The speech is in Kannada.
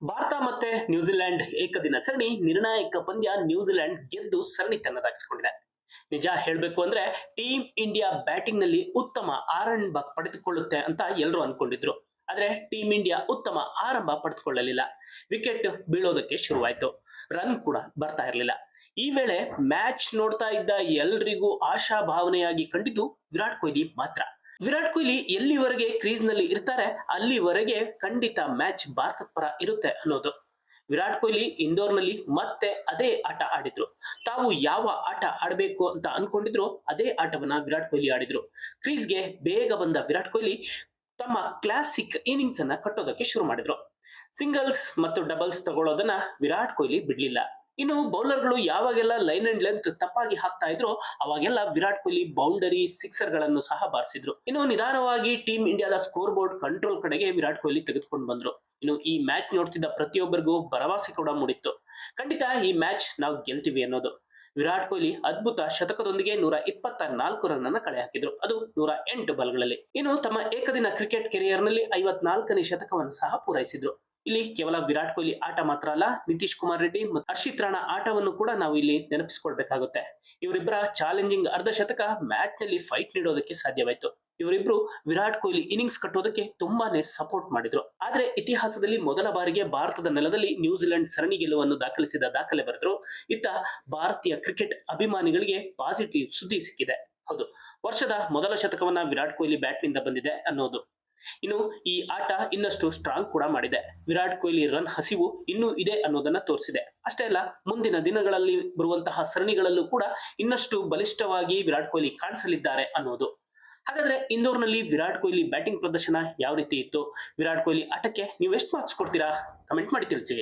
ಭಾರತ ಮತ್ತೆ ನ್ಯೂಜಿಲೆಂಡ್ ಏಕದಿನ ಸರಣಿ ನಿರ್ಣಾಯಕ ಪಂದ್ಯ ನ್ಯೂಜಿಲೆಂಡ್ ಗೆದ್ದು ಸರಣಿ ತನ್ನದಾಗಿಸಿಕೊಂಡಿದೆ. ನಿಜ ಹೇಳಬೇಕು ಅಂದ್ರೆ ಟೀಮ್ ಇಂಡಿಯಾ ಬ್ಯಾಟಿಂಗ್ ನಲ್ಲಿ ಉತ್ತಮ ಆರಂಭ ಪಡೆದುಕೊಳ್ಳುತ್ತೆ ಅಂತ ಎಲ್ಲರೂ ಅನ್ಕೊಂಡಿದ್ರು. ಆದ್ರೆ ಟೀಮ್ ಇಂಡಿಯಾ ಉತ್ತಮ ಆರಂಭ ಪಡೆದುಕೊಳ್ಳಲಿಲ್ಲ. ವಿಕೆಟ್ ಬೀಳೋದಕ್ಕೆ ಶುರುವಾಯಿತು. ರನ್ ಕೂಡ ಬರ್ತಾ ಇರಲಿಲ್ಲ. ಈ ವೇಳೆ ಮ್ಯಾಚ್ ನೋಡ್ತಾ ಇದ್ದ ಎಲ್ರಿಗೂ ಆಶಾ ಭಾವನೆಯಾಗಿ ಕಂಡಿದ್ದು ವಿರಾಟ್ ಕೊಹ್ಲಿ ಮಾತ್ರ. ವಿರಾಟ್ ಕೊಹ್ಲಿ ಎಲ್ಲಿವರೆಗೆ ಕ್ರೀಸ್ ನಲ್ಲಿ ಇರ್ತಾರೆ ಅಲ್ಲಿವರೆಗೆ ಖಂಡಿತ ಮ್ಯಾಚ್ ಭಾರತದ ಪರ ಇರುತ್ತೆ ಅನ್ನೋದು. ವಿರಾಟ್ ಕೊಹ್ಲಿ ಇಂದೋರ್ನಲ್ಲಿ ಮತ್ತೆ ಅದೇ ಆಟ ಆಡಿದ್ರು. ತಾವು ಯಾವ ಆಟ ಆಡಬೇಕು ಅಂತ ಅನ್ಕೊಂಡಿದ್ರು ಅದೇ ಆಟವನ್ನ ವಿರಾಟ್ ಕೊಹ್ಲಿ ಆಡಿದ್ರು. ಕ್ರೀಸ್ಗೆ ಬೇಗ ಬಂದ ವಿರಾಟ್ ಕೊಹ್ಲಿ ತಮ್ಮ ಕ್ಲಾಸಿಕ್ ಇನ್ನಿಂಗ್ಸ್ ಅನ್ನ ಕಟ್ಟೋದಕ್ಕೆ ಶುರು ಮಾಡಿದ್ರು. ಸಿಂಗಲ್ಸ್ ಮತ್ತು ಡಬಲ್ಸ್ ತಗೊಳ್ಳೋದನ್ನ ವಿರಾಟ್ ಕೊಹ್ಲಿ ಬಿಡ್ಲಿಲ್ಲ. ಇನ್ನು ಬೌಲರ್ಗಳು ಯಾವಾಗೆಲ್ಲ ಲೈನ್ ಅಂಡ್ ಲೆಂತ್ ತಪ್ಪಾಗಿ ಹಾಕ್ತಾ ಇದ್ರು ಅವಾಗೆಲ್ಲ ವಿರಾಟ್ ಕೊಹ್ಲಿ ಬೌಂಡರಿ ಸಿಕ್ಸರ್ ಗಳನ್ನು ಸಹ ಬಾರಿಸಿದ್ರು. ಇನ್ನು ನಿಧಾನವಾಗಿ ಟೀಮ್ ಇಂಡಿಯಾದ ಸ್ಕೋರ್ ಬೋರ್ಡ್ ಕಂಟ್ರೋಲ್ ಕಡೆಗೆ ವಿರಾಟ್ ಕೊಹ್ಲಿ ತೆಗೆದುಕೊಂಡು ಬಂದ್ರು. ಇನ್ನು ಈ ಮ್ಯಾಚ್ ನೋಡ್ತಿದ್ದ ಪ್ರತಿಯೊಬ್ಬರಿಗೂ ಭರವಸೆ ಕೂಡ ಮೂಡಿತ್ತು. ಖಂಡಿತ ಈ ಮ್ಯಾಚ್ ನಾವು ಗೆಲ್ತೀವಿ ಅನ್ನೋದು. ವಿರಾಟ್ ಕೊಹ್ಲಿ ಅದ್ಭುತ ಶತಕದೊಂದಿಗೆ 124 ರನ್ ಅನ್ನ ಕಳೆ ಹಾಕಿದ್ರು. ಅದು 108 ಬಾಲ್ಗಳಲ್ಲಿ. ಇನ್ನು ತಮ್ಮ ಏಕದಿನ ಕ್ರಿಕೆಟ್ ಕೆರಿಯರ್ ನಲ್ಲಿ 54ನೇ ಶತಕವನ್ನು ಸಹ ಪೂರೈಸಿದ್ರು. ಇಲ್ಲಿ ಕೇವಲ ವಿರಾಟ್ ಕೊಹ್ಲಿ ಆಟ ಮಾತ್ರ ಅಲ್ಲ, ನಿತೀಶ್ ಕುಮಾರ್ ರೆಡ್ಡಿ ಮತ್ತು ಹರ್ಷಿತ್ ರಾಣಾ ಆಟವನ್ನು ಕೂಡ ನಾವು ಇಲ್ಲಿ ನೆನಪಿಸಿಕೊಳ್ಬೇಕಾಗುತ್ತೆ. ಇವರಿಬ್ಬರ ಚಾಲೆಂಜಿಂಗ್ ಅರ್ಧ ಶತಕ ಮ್ಯಾಚ್ ನಲ್ಲಿ ಫೈಟ್ ನೀಡೋದಕ್ಕೆ ಸಾಧ್ಯವಾಯಿತು. ಇವರಿಬ್ರು ವಿರಾಟ್ ಕೊಹ್ಲಿ ಇನ್ನಿಂಗ್ಸ್ ಕಟ್ಟೋದಕ್ಕೆ ತುಂಬಾನೇ ಸಪೋರ್ಟ್ ಮಾಡಿದ್ರು. ಆದ್ರೆ ಇತಿಹಾಸದಲ್ಲಿ ಮೊದಲ ಬಾರಿಗೆ ಭಾರತದ ನೆಲದಲ್ಲಿ ನ್ಯೂಜಿಲೆಂಡ್ ಸರಣಿ ಗೆಲುವನ್ನು ದಾಖಲಿಸಿದ ದಾಖಲೆ ಬರೆದ್ರು. ಇತ್ತ ಭಾರತೀಯ ಕ್ರಿಕೆಟ್ ಅಭಿಮಾನಿಗಳಿಗೆ ಪಾಸಿಟಿವ್ ಸುದ್ದಿ ಸಿಕ್ಕಿದೆ. ಹೌದು, ವರ್ಷದ ಮೊದಲ ಶತಕವನ್ನ ವಿರಾಟ್ ಕೊಹ್ಲಿ ಬ್ಯಾಟ್ ನಿಂದ ಬಂದಿದೆ ಅನ್ನೋದು. ಇನ್ನು ಈ ಆಟ ಇನ್ನಷ್ಟು ಸ್ಟ್ರಾಂಗ್ ಕೂಡ ಮಾಡಿದೆ. ವಿರಾಟ್ ಕೊಹ್ಲಿ ರನ್ ಹಸಿವು ಇನ್ನೂ ಇದೆ ಅನ್ನೋದನ್ನ ತೋರಿಸಿದೆ. ಅಷ್ಟೇ ಅಲ್ಲ, ಮುಂದಿನ ದಿನಗಳಲ್ಲಿ ಬರುವಂತಹ ಸರಣಿಗಳಲ್ಲೂ ಕೂಡ ಇನ್ನಷ್ಟು ಬಲಿಷ್ಠವಾಗಿ ವಿರಾಟ್ ಕೊಹ್ಲಿ ಕಾಣಿಸಲಿದ್ದಾರೆ ಅನ್ನೋದು. ಹಾಗಾದ್ರೆ ಇಂದೋರ್ನಲ್ಲಿ ವಿರಾಟ್ ಕೊಹ್ಲಿ ಬ್ಯಾಟಿಂಗ್ ಪ್ರದರ್ಶನ ಯಾವ ರೀತಿ ಇತ್ತು? ವಿರಾಟ್ ಕೊಹ್ಲಿ ಆಟಕ್ಕೆ ನೀವು ಎಷ್ಟು ಮಾರ್ಕ್ಸ್ ಕೊಡ್ತೀರಾ? ಕಮೆಂಟ್ ಮಾಡಿ ತಿಳಿಸಿ.